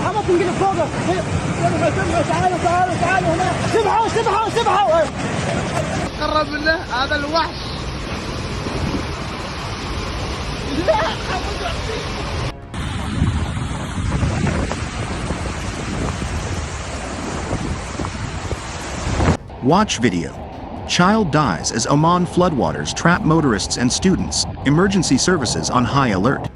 حمص انقلب فوقه. تعالوا تعالوا تعالوا هنا. سبحوا سبحوا سبحوا. قرب منه هذا الوحش. Watch video. Child dies as Oman floodwaters trap motorists and students. Emergency services on high alert.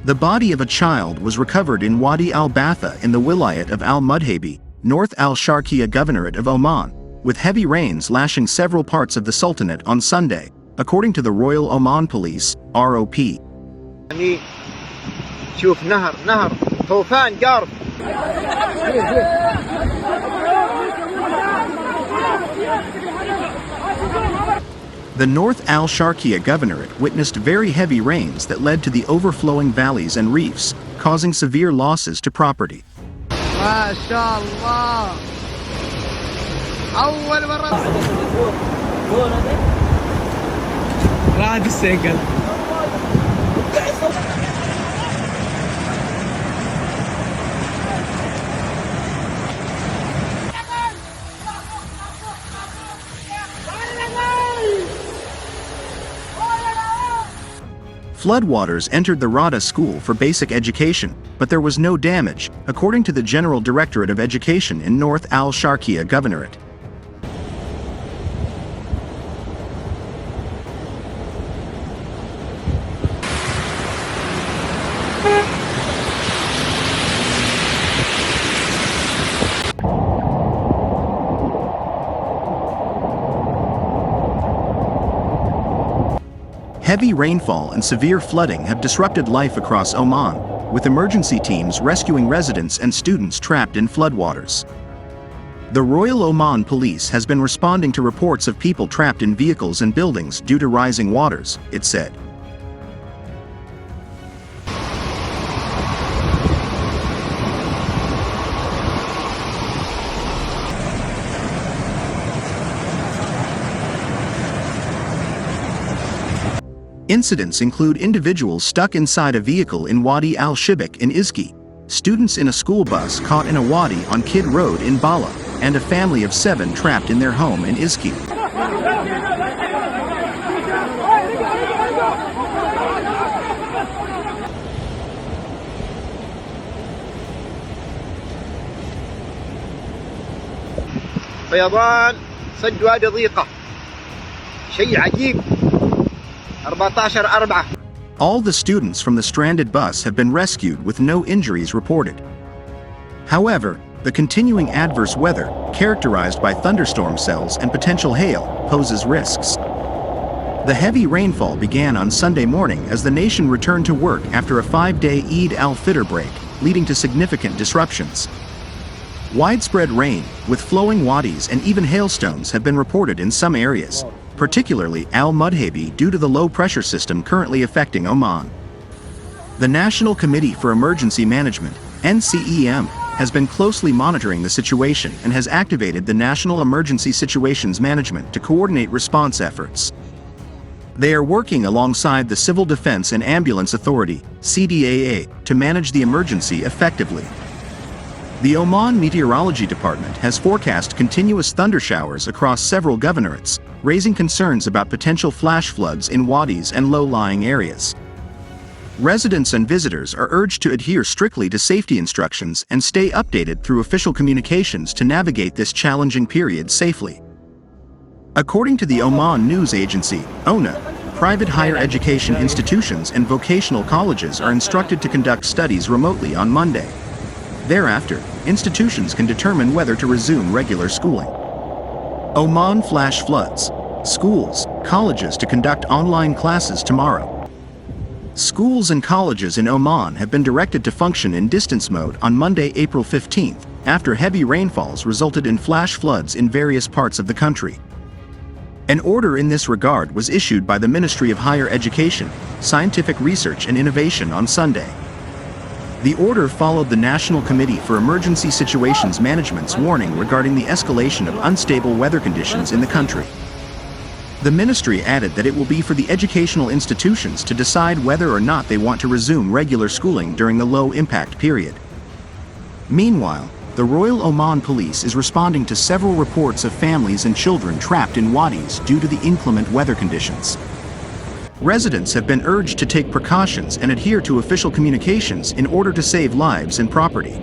The body of a child was recovered in Wadi al-Batha in the Wilayat of al-Mudhaibi, North al-Sharqiya Governorate of Oman, with heavy rains lashing several parts of the Sultanate on Sunday, according to the Royal Oman Police, ROP. شوف نهر طوفان جارف. The North al-Sharqiya Governorate witnessed very heavy rains that led to the overflowing valleys and reefs, causing severe losses to property. ما شاء الله. أول مرة. راح السيكل. Floodwaters entered the Rada School for basic education, but there was no damage, according to the General Directorate of Education in North al-Sharqiya Governorate. Heavy rainfall and severe flooding have disrupted life across Oman, with emergency teams rescuing residents and students trapped in floodwaters. The Royal Oman Police has been responding to reports of people trapped in vehicles and buildings due to rising waters, it said. Incidents include individuals stuck inside a vehicle in Wadi al-Shibak in Izki, students in a school bus caught in a wadi on Kid Road in Bala, and a family of 7 trapped in their home in Izki. فيضان سد وادي ضيقة شيء عجيب 14/4. All the students from the stranded bus have been rescued with no injuries reported. However, the continuing adverse weather, characterized by thunderstorm cells and potential hail, poses risks. The heavy rainfall began on Sunday morning as the nation returned to work after a 5-day Eid al-Fitr break, leading to significant disruptions. Widespread rain, with flowing wadis and even hailstones have been reported in some areas, particularly al-Mudhaibi due to the low-pressure system currently affecting Oman. The National Committee for Emergency Management, NCEM, has been closely monitoring the situation and has activated the National Emergency Situations Management to coordinate response efforts. They are working alongside the Civil Defense and Ambulance Authority, CDAA, to manage the emergency effectively. The Oman Meteorology Department has forecast continuous thunder showers across several governorates, raising concerns about potential flash floods in wadis and low-lying areas. Residents and visitors are urged to adhere strictly to safety instructions and stay updated through official communications to navigate this challenging period safely. According to the Oman news agency, ONA, private higher education institutions and vocational colleges are instructed to conduct studies remotely on Monday. Thereafter, institutions can determine whether to resume regular schooling. Oman flash floods. Schools, colleges to conduct online classes tomorrow. Schools and colleges in Oman have been directed to function in distance mode on Monday, April 15th, after heavy rainfalls resulted in flash floods in various parts of the country. An order in this regard was issued by the Ministry of Higher Education, Scientific Research and Innovation on Sunday. The order followed the National Committee for Emergency Situations Management's warning regarding the escalation of unstable weather conditions in the country. The ministry added that it will be for the educational institutions to decide whether or not they want to resume regular schooling during the low-impact period. Meanwhile, the Royal Oman Police is responding to several reports of families and children trapped in wadis due to the inclement weather conditions. Residents have been urged to take precautions and adhere to official communications in order to save lives and property.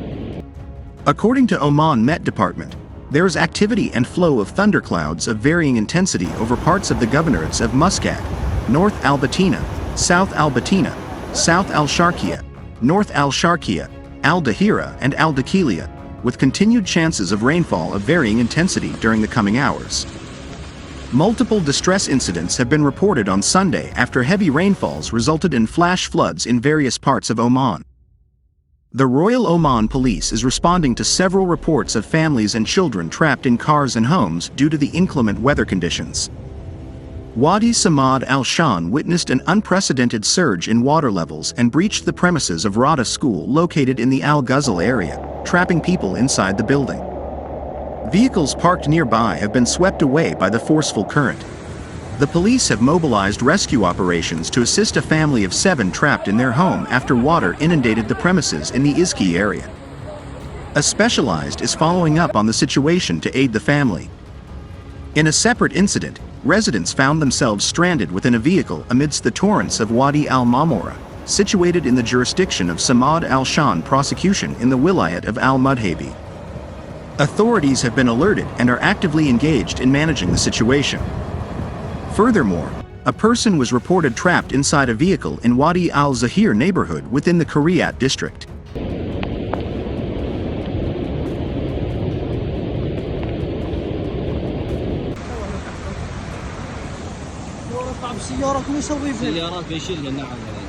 According to Oman Met Department, there is activity and flow of thunderclouds of varying intensity over parts of the governorates of Muscat, North Al-Batina, South Al-Batina, South Al-Sharqiya, North Al-Sharqiya, Al-Dahira and Al-Dakhiliya, with continued chances of rainfall of varying intensity during the coming hours. Multiple distress incidents have been reported on Sunday after heavy rainfalls resulted in flash floods in various parts of Oman. The Royal Oman Police is responding to several reports of families and children trapped in cars and homes due to the inclement weather conditions. Wadi Samad al-Shan witnessed an unprecedented surge in water levels and breached the premises of Rada School located in the Al-Ghazal area, trapping people inside the building. Vehicles parked nearby have been swept away by the forceful current. The police have mobilized rescue operations to assist a family of 7 trapped in their home after water inundated the premises in the Izki area. A specialized is following up on the situation to aid the family. In a separate incident, residents found themselves stranded within a vehicle amidst the torrents of Wadi al-Mamora, situated in the jurisdiction of Samad al-Shan prosecution in the wilayat of al-Mudhaibi. Authorities have been alerted and are actively engaged in managing the situation. Furthermore, a person was reported trapped inside a vehicle in Wadi al-Zahir neighborhood within the Kuriyat district. السيارات مو يسوي فيه سيارات بيشيل نعم